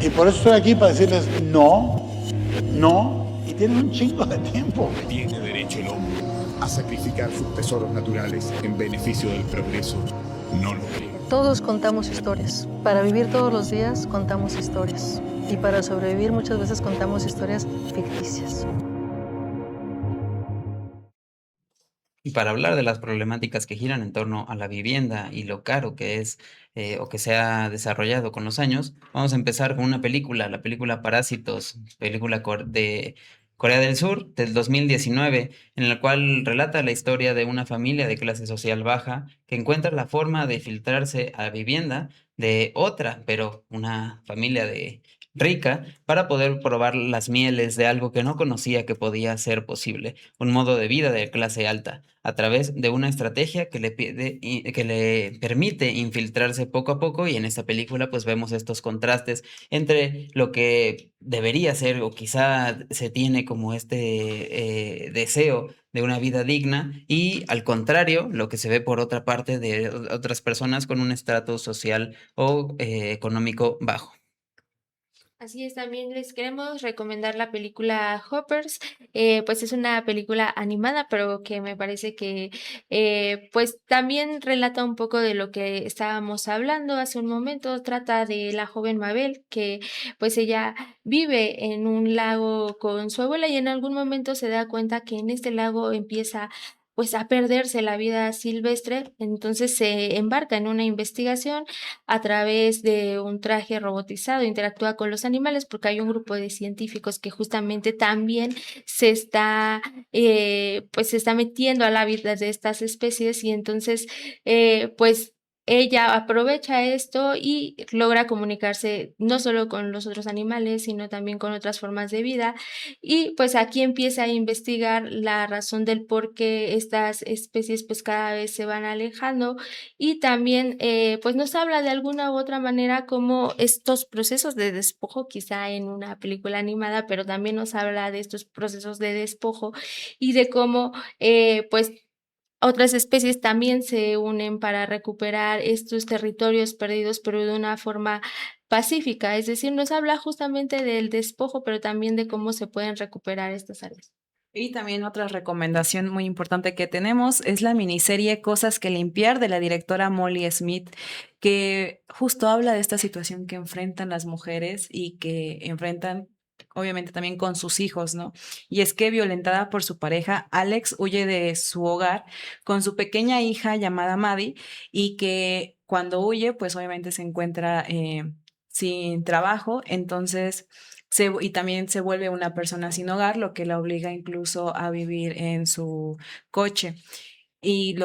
Y por eso estoy aquí para decirles no, no, y tienen un chingo de tiempo. ¿Tiene derecho el hombre a sacrificar sus tesoros naturales en beneficio del progreso? No lo creo. Todos contamos historias. Para vivir todos los días contamos historias. Y para sobrevivir muchas veces contamos historias ficticias. Y para hablar de las problemáticas que giran en torno a la vivienda y lo caro que es o que se ha desarrollado con los años, vamos a empezar con una película, la película Parásitos, película de Corea del Sur del 2019, en la cual relata la historia de una familia de clase social baja que encuentra la forma de filtrarse a vivienda de otra, pero una familia de rica, para poder probar las mieles de algo que no conocía que podía ser posible, un modo de vida de clase alta a través de una estrategia que le permite infiltrarse poco a poco, y en esta película pues vemos estos contrastes entre lo que debería ser o quizá se tiene como deseo de una vida digna, y al contrario lo que se ve por otra parte de otras personas con un estrato social o económico bajo. Así es, también les queremos recomendar la película Hoppers. Pues es una película animada, pero que me parece que pues también relata un poco de lo que estábamos hablando hace un momento. Trata de la joven Mabel, que pues ella vive en un lago con su abuela y en algún momento se da cuenta que en este lago empieza pues a perderse la vida silvestre. Entonces se embarca en una investigación a través de un traje robotizado, interactúa con los animales, porque hay un grupo de científicos que justamente también pues se está metiendo a la vida de estas especies, y entonces, pues ella aprovecha esto y logra comunicarse no solo con los otros animales, sino también con otras formas de vida. Y pues aquí empieza a investigar la razón del por qué estas especies pues cada vez se van alejando, y también, pues, nos habla de alguna u otra manera cómo estos procesos de despojo, quizá en una película animada, pero también nos habla de estos procesos de despojo y de cómo, pues, otras especies también se unen para recuperar estos territorios perdidos, pero de una forma pacífica. Es decir, nos habla justamente del despojo, pero también de cómo se pueden recuperar estas áreas. Y también otra recomendación muy importante que tenemos es la miniserie Cosas que limpiar de la directora Molly Smith, que justo habla de esta situación que enfrentan las mujeres y que enfrentan obviamente también con sus hijos, ¿no? Y es que violentada por su pareja, Alex huye de su hogar con su pequeña hija llamada Maddie, y que cuando huye, pues obviamente se encuentra sin trabajo. Entonces y también se vuelve una persona sin hogar, lo que la obliga incluso a vivir en su coche. Y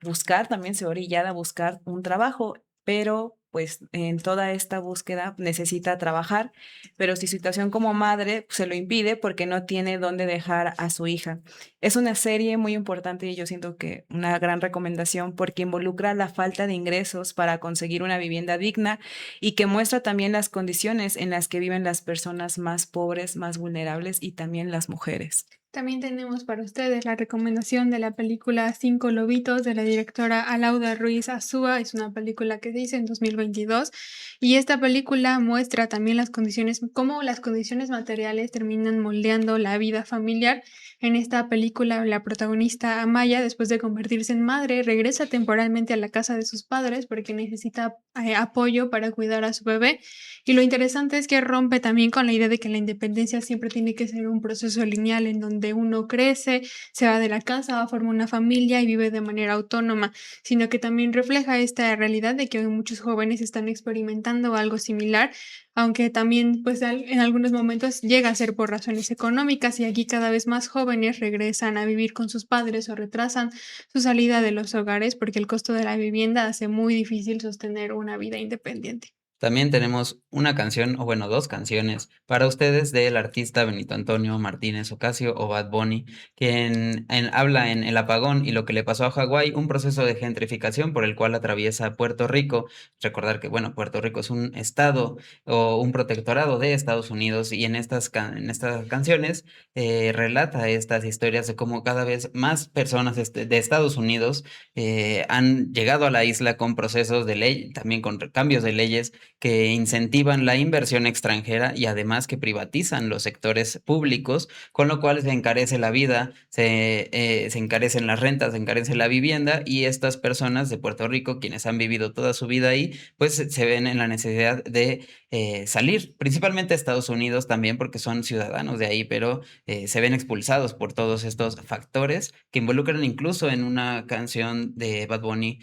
buscar, también se ve orillada a buscar un trabajo, pero pues en toda esta búsqueda necesita trabajar, pero su situación como madre se lo impide porque no tiene dónde dejar a su hija. Es una serie muy importante y yo siento que una gran recomendación porque involucra la falta de ingresos para conseguir una vivienda digna, y que muestra también las condiciones en las que viven las personas más pobres, más vulnerables, y también las mujeres. También tenemos para ustedes la recomendación de la película Cinco Lobitos de la directora Alauda Ruiz Azúa. Es una película que se hizo en 2022 y esta película muestra también cómo las condiciones materiales terminan moldeando la vida familiar. En esta película, la protagonista Amaya, después de convertirse en madre, regresa temporalmente a la casa de sus padres porque necesita apoyo para cuidar a su bebé. Y lo interesante es que rompe también con la idea de que la independencia siempre tiene que ser un proceso lineal en donde uno crece, se va de la casa, forma una familia y vive de manera autónoma, sino que también refleja esta realidad de que hoy muchos jóvenes están experimentando algo similar, aunque también pues en algunos momentos llega a ser por razones económicas, y aquí cada vez más jóvenes regresan a vivir con sus padres o retrasan su salida de los hogares porque el costo de la vivienda hace muy difícil sostener una vida independiente. También tenemos una canción, o bueno, dos canciones para ustedes del artista Benito Antonio Martínez Ocasio, o Bad Bunny, quien habla en El Apagón y lo que le pasó a Hawái, un proceso de gentrificación por el cual atraviesa Puerto Rico. Recordar que, bueno, Puerto Rico es un estado o un protectorado de Estados Unidos, y en en estas canciones relata estas historias de cómo cada vez más personas de Estados Unidos han llegado a la isla con procesos de ley, también con cambios de leyes que incentivan la inversión extranjera y además que privatizan los sectores públicos, con lo cual se encarece la vida, se encarecen las rentas, se encarece la vivienda y estas personas de Puerto Rico, quienes han vivido toda su vida ahí, pues se ven en la necesidad de salir, principalmente a Estados Unidos también porque son ciudadanos de ahí, pero se ven expulsados por todos estos factores que involucran incluso en una canción de Bad Bunny,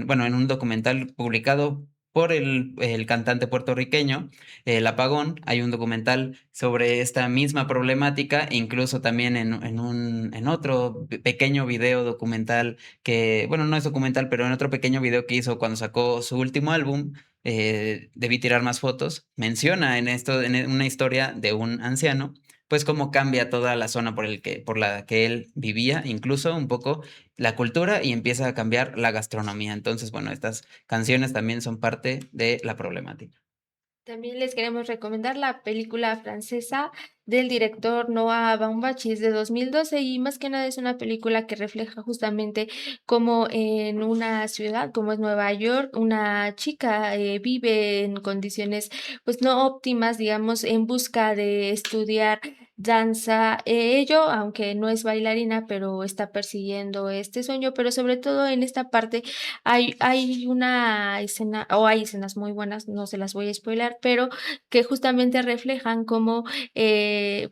bueno, en un documental publicado por el cantante puertorriqueño, El Apagón. Hay un documental sobre esta misma problemática, e incluso también en otro pequeño video documental que, bueno, no es documental, pero en otro pequeño video que hizo cuando sacó su último álbum, Debí tirar más fotos, menciona en esto, en una historia de un anciano, pues cómo cambia toda la zona por la que él vivía, incluso un poco la cultura y empieza a cambiar la gastronomía. Entonces, bueno, estas canciones también son parte de la problemática. También les queremos recomendar la película francesa del director Noah Baumbach, es de 2012 y más que nada es una película que refleja justamente cómo en una ciudad como es Nueva York, una chica vive en condiciones pues no óptimas, digamos, en busca de estudiar danza, ello, aunque no es bailarina, pero está persiguiendo este sueño, pero sobre todo en esta parte hay una escena, o hay escenas muy buenas, no se las voy a spoiler, pero que justamente reflejan cómo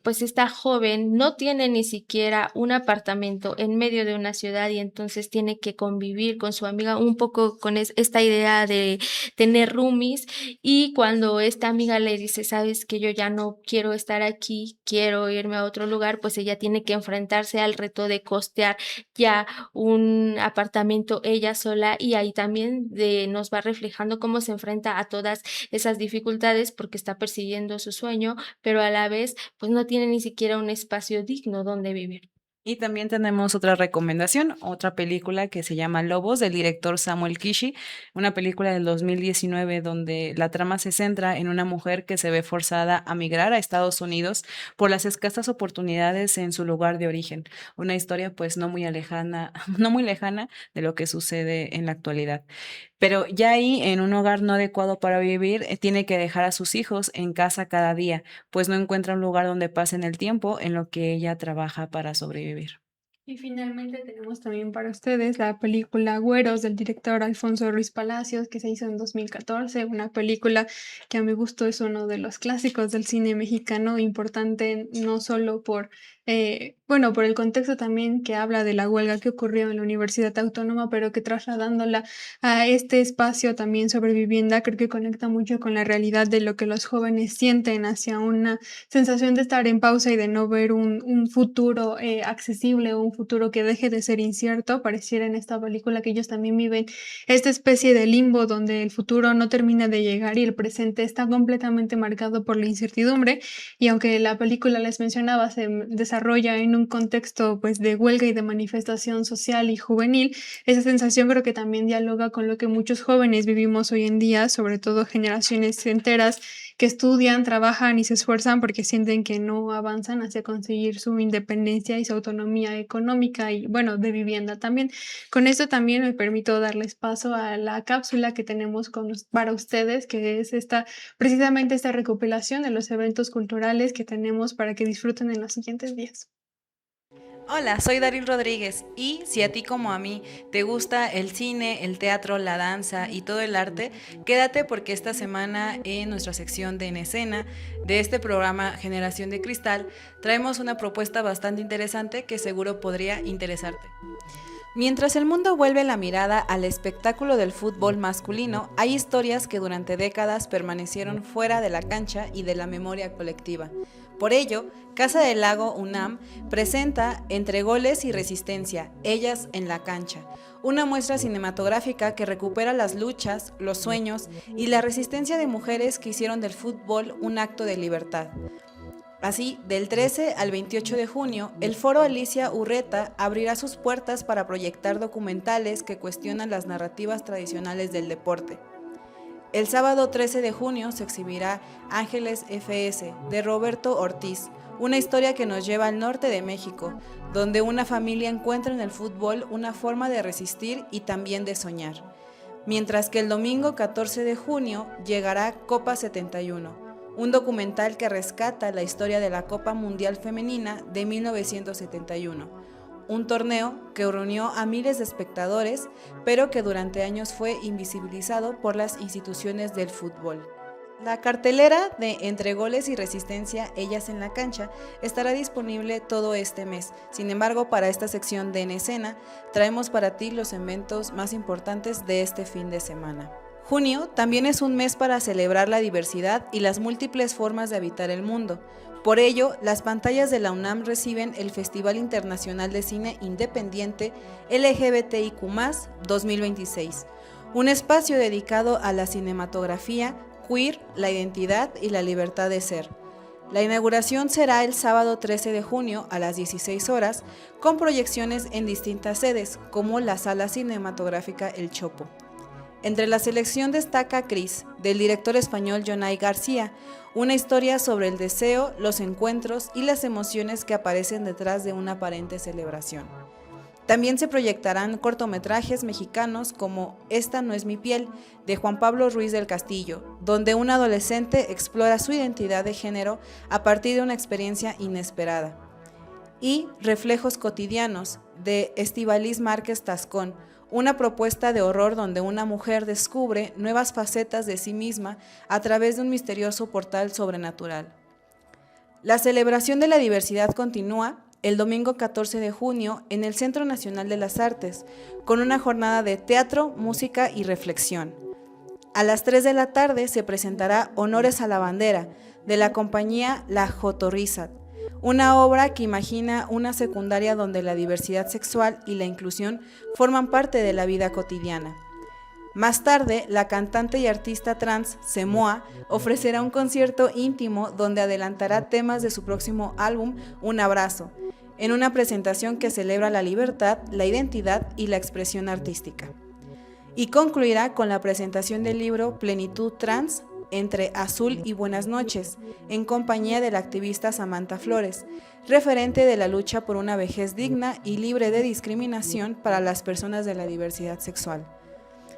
pues esta joven no tiene ni siquiera un apartamento en medio de una ciudad y entonces tiene que convivir con su amiga un poco con esta idea de tener roomies y cuando esta amiga le dice, sabes que yo ya no quiero estar aquí, quiero irme a otro lugar, pues ella tiene que enfrentarse al reto de costear ya un apartamento ella sola y ahí también nos va reflejando cómo se enfrenta a todas esas dificultades porque está persiguiendo su sueño, pero a la vez pues no tiene ni siquiera un espacio digno donde vivir. Y también tenemos otra recomendación, otra película que se llama Lobos, del director Samuel Kishi, una película del 2019 donde la trama se centra en una mujer que se ve forzada a migrar a Estados Unidos por las escasas oportunidades en su lugar de origen. Una historia pues no muy lejana, no muy lejana de lo que sucede en la actualidad. Pero ya ahí, en un hogar no adecuado para vivir, tiene que dejar a sus hijos en casa cada día, pues no encuentra un lugar donde pasen el tiempo en lo que ella trabaja para sobrevivir. Y finalmente tenemos también para ustedes la película Güeros del director Alfonso Ruiz Palacios, que se hizo en 2014, una película que a mi gusto es uno de los clásicos del cine mexicano, importante no solo bueno, por el contexto también que habla de la huelga que ocurrió en la Universidad Autónoma, pero que trasladándola a este espacio también sobre vivienda, creo que conecta mucho con la realidad de lo que los jóvenes sienten hacia una sensación de estar en pausa y de no ver un futuro accesible o un futuro que deje de ser incierto. Pareciera en esta película que ellos también viven esta especie de limbo donde el futuro no termina de llegar y el presente está completamente marcado por la incertidumbre. Y aunque la película, les mencionaba, se desarrolla en un contexto pues de huelga y de manifestación social y juvenil, esa sensación creo que también dialoga con lo que muchos jóvenes vivimos hoy en día, sobre todo generaciones enteras que estudian, trabajan y se esfuerzan porque sienten que no avanzan hacia conseguir su independencia y su autonomía económica y, bueno, de vivienda también. Con esto también me permito darles paso a la cápsula que tenemos para ustedes, que es precisamente esta recopilación de los eventos culturales que tenemos para que disfruten en los siguientes días. Hola, soy Daryl Rodríguez y si a ti como a mí te gusta el cine, el teatro, la danza y todo el arte, quédate porque esta semana en nuestra sección de En Escena de este programa Generación de Cristal traemos una propuesta bastante interesante que seguro podría interesarte. Mientras el mundo vuelve la mirada al espectáculo del fútbol masculino, hay historias que durante décadas permanecieron fuera de la cancha y de la memoria colectiva. Por ello, Casa del Lago UNAM presenta Entre Goles y Resistencia, Ellas en la Cancha, una muestra cinematográfica que recupera las luchas, los sueños y la resistencia de mujeres que hicieron del fútbol un acto de libertad. Así, del 13 al 28 de junio, el Foro Alicia Urreta abrirá sus puertas para proyectar documentales que cuestionan las narrativas tradicionales del deporte. El sábado 13 de junio se exhibirá Ángeles FS, de Roberto Ortiz, una historia que nos lleva al norte de México, donde una familia encuentra en el fútbol una forma de resistir y también de soñar. mientras que el domingo 14 de junio llegará Copa 71, un documental que rescata la historia de la Copa Mundial Femenina de 1971, un torneo que reunió a miles de espectadores, pero que durante años fue invisibilizado por las instituciones del fútbol. La cartelera de Entre Goles y Resistencia, Ellas en la Cancha, estará disponible todo este mes. Sin embargo, para esta sección de En Escena, traemos para ti los eventos más importantes de este fin de semana. Junio también es un mes para celebrar la diversidad y las múltiples formas de habitar el mundo. Por ello, las pantallas de la UNAM reciben el Festival Internacional de Cine Independiente LGBTIQ+ 2026, un espacio dedicado a la cinematografía queer, la identidad y la libertad de ser. La inauguración será el sábado 13 de junio a las 16 horas, con proyecciones en distintas sedes, como la Sala Cinematográfica El Chopo. Entre la selección destaca Cris, del director español Jonay García, una historia sobre el deseo, los encuentros y las emociones que aparecen detrás de una aparente celebración. También se proyectarán cortometrajes mexicanos como Esta no es mi piel, de Juan Pablo Ruiz del Castillo, donde un adolescente explora su identidad de género a partir de una experiencia inesperada. Y Reflejos cotidianos, de Estíbaliz Márquez Tascón, una propuesta de horror donde una mujer descubre nuevas facetas de sí misma a través de un misterioso portal sobrenatural. La celebración de la diversidad continúa el domingo 14 de junio en el Centro Nacional de las Artes, con una jornada de teatro, música y reflexión. A las 3 de la tarde se presentará Honores a la Bandera, de la compañía La Jotorrizat, una obra que imagina una secundaria donde la diversidad sexual y la inclusión forman parte de la vida cotidiana. Más tarde, la cantante y artista trans Semoa ofrecerá un concierto íntimo donde adelantará temas de su próximo álbum, Un Abrazo, en una presentación que celebra la libertad, la identidad y la expresión artística. Y concluirá con la presentación del libro Plenitud Trans, Entre Azul y Buenas Noches, en compañía de la activista Samantha Flores, referente de la lucha por una vejez digna y libre de discriminación para las personas de la diversidad sexual.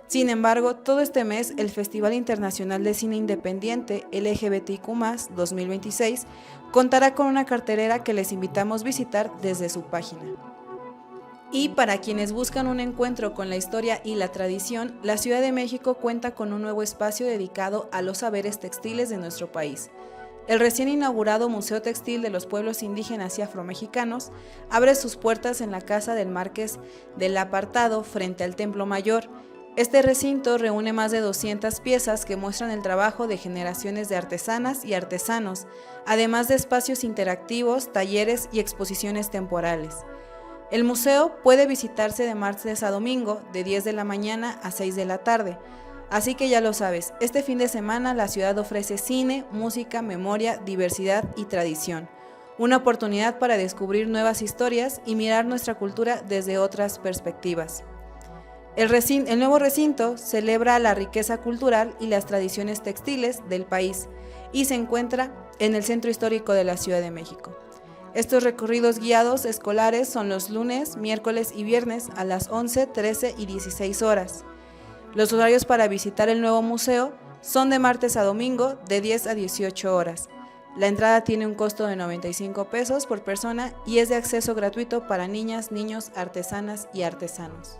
Sin embargo, todo este mes, el Festival Internacional de Cine Independiente LGBTIQ+ 2026 contará con una cartelera que les invitamos a visitar desde su página. Y para quienes buscan un encuentro con la historia y la tradición, la Ciudad de México cuenta con un nuevo espacio dedicado a los saberes textiles de nuestro país. El recién inaugurado Museo Textil de los Pueblos Indígenas y Afromexicanos abre sus puertas en la Casa del Marqués del Apartado frente al Templo Mayor. Este recinto reúne más de 200 piezas que muestran el trabajo de generaciones de artesanas y artesanos, además de espacios interactivos, talleres y exposiciones temporales. El museo puede visitarse de martes a domingo, de 10 de la mañana a 6 de la tarde. Así que ya lo sabes, este fin de semana la ciudad ofrece cine, música, memoria, diversidad y tradición. Una oportunidad para descubrir nuevas historias y mirar nuestra cultura desde otras perspectivas. El nuevo recinto celebra la riqueza cultural y las tradiciones textiles del país y se encuentra en el Centro Histórico de la Ciudad de México. Estos recorridos guiados escolares son los lunes, miércoles y viernes a las 11, 13 y 16 horas. Los horarios para visitar el nuevo museo son de martes a domingo de 10 a 18 horas. La entrada tiene un costo de 95 pesos por persona y es de acceso gratuito para niñas, niños, artesanas y artesanos.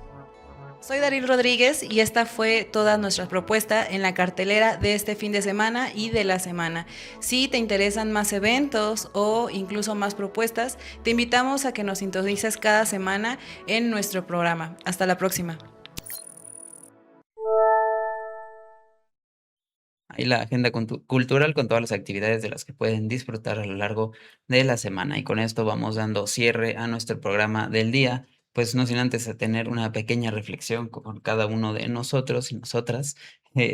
Soy Daryl Rodríguez y esta fue toda nuestra propuesta en la cartelera de este fin de semana y de la semana. Si te interesan más eventos o incluso más propuestas, te invitamos a que nos sintonices cada semana en nuestro programa. Hasta la próxima. Ahí la agenda cultural con todas las actividades de las que pueden disfrutar a lo largo de la semana. Y con esto vamos dando cierre a nuestro programa del día. Pues no sin antes a tener una pequeña reflexión con cada uno de nosotros y nosotras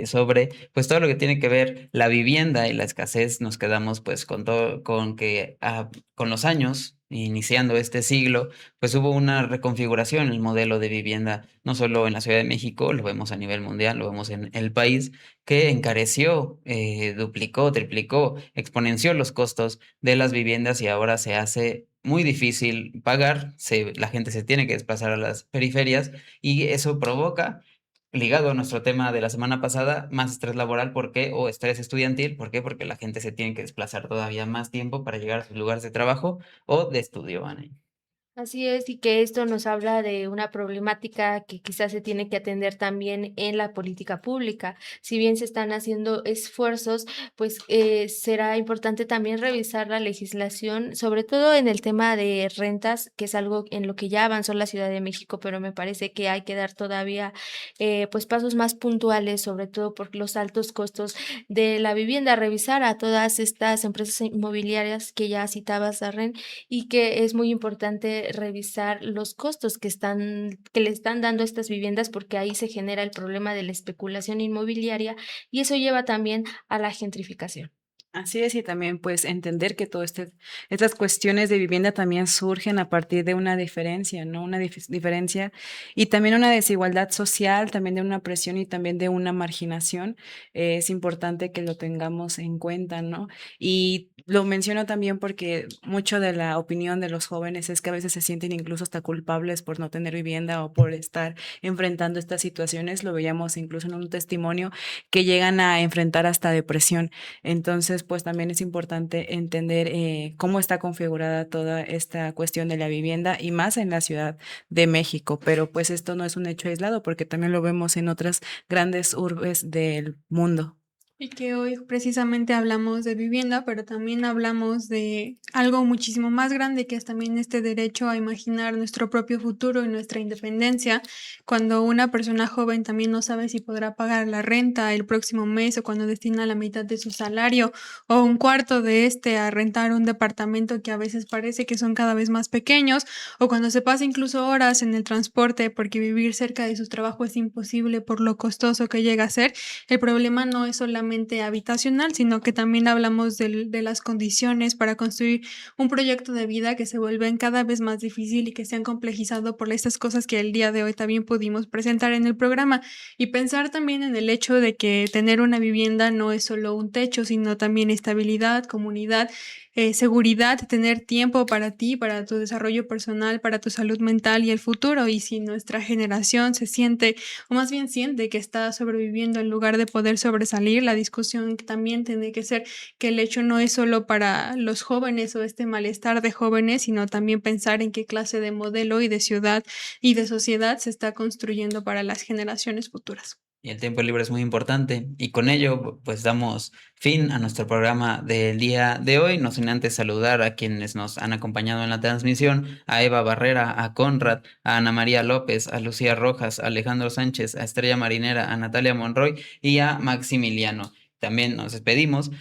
sobre pues todo lo que tiene que ver la vivienda y la escasez. Nos quedamos pues con todo, con que con los años, iniciando este siglo, pues hubo una reconfiguración en el modelo de vivienda, no solo en la Ciudad de México, lo vemos a nivel mundial, lo vemos en el país, que encareció, duplicó, triplicó, exponenció los costos de las viviendas y ahora se hace muy difícil pagar, la gente se tiene que desplazar a las periferias y eso provoca ligado a nuestro tema de la semana pasada, más estrés laboral, ¿por qué? O estrés estudiantil, ¿por qué? Porque la gente se tiene que desplazar todavía más tiempo para llegar a sus lugares de trabajo o de estudio, Ana. Así es, y que esto nos habla de una problemática que quizás se tiene que atender también en la política pública. Si bien se están haciendo esfuerzos, pues será importante también revisar la legislación, sobre todo en el tema de rentas, que es algo en lo que ya avanzó la Ciudad de México, pero me parece que hay que dar todavía pues pasos más puntuales, sobre todo por los altos costos de la vivienda, revisar a todas estas empresas inmobiliarias que ya citabas, Darren, y que es muy importante revisar los costos que le están dando estas viviendas, porque ahí se genera el problema de la especulación inmobiliaria y eso lleva también a la gentrificación. Así es, y también pues entender que estas cuestiones de vivienda también surgen a partir de una diferencia, ¿no? Una diferencia y también una desigualdad social, también de una presión y también de una marginación. Es importante que lo tengamos en cuenta, ¿no? Y lo menciono también porque mucho de la opinión de los jóvenes es que a veces se sienten incluso hasta culpables por no tener vivienda o por estar enfrentando estas situaciones. Lo veíamos incluso en un testimonio que llegan a enfrentar hasta depresión. Entonces, pues también es importante entender cómo está configurada toda esta cuestión de la vivienda y más en la Ciudad de México, pero pues esto no es un hecho aislado porque también lo vemos en otras grandes urbes del mundo. Y que hoy precisamente hablamos de vivienda, pero también hablamos de algo muchísimo más grande, que es también este derecho a imaginar nuestro propio futuro y nuestra independencia. Cuando una persona joven también no sabe si podrá pagar la renta el próximo mes, o cuando destina la mitad de su salario o un cuarto de este a rentar un departamento que a veces parece que son cada vez más pequeños, o cuando se pasa incluso horas en el transporte porque vivir cerca de su trabajo es imposible por lo costoso que llega a ser. El problema no es solamente habitacional, sino que también hablamos de las condiciones para construir un proyecto de vida que se vuelven cada vez más difícil y que se han complejizado por estas cosas que el día de hoy también pudimos presentar en el programa. Y pensar también en el hecho de que tener una vivienda no es solo un techo, sino también estabilidad, comunidad, seguridad, tener tiempo para ti, para tu desarrollo personal, para tu salud mental y el futuro. Y si nuestra generación se siente, o más bien siente, que está sobreviviendo en lugar de poder sobresalir, la discusión también tiene que ser que el hecho no es solo para los jóvenes o este malestar de jóvenes, sino también pensar en qué clase de modelo y de ciudad y de sociedad se está construyendo para las generaciones futuras. Y el tiempo libre es muy importante. Y con ello, pues damos fin a nuestro programa del día de hoy. No sin antes saludar a quienes nos han acompañado en la transmisión: a Eva Barrera, a Conrad, a Ana María López, a Lucía Rojas, a Alejandro Sánchez, a Estrella Marinera, a Natalia Monroy y a Maximiliano. También nos despedimos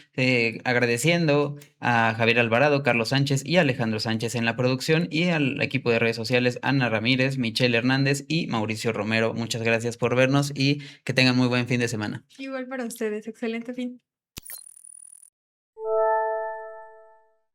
agradeciendo a Javier Alvarado, Carlos Sánchez y Alejandro Sánchez en la producción, y al equipo de redes sociales: Ana Ramírez, Michelle Hernández y Mauricio Romero. Muchas gracias por vernos y que tengan muy buen fin de semana. Igual para ustedes, excelente fin.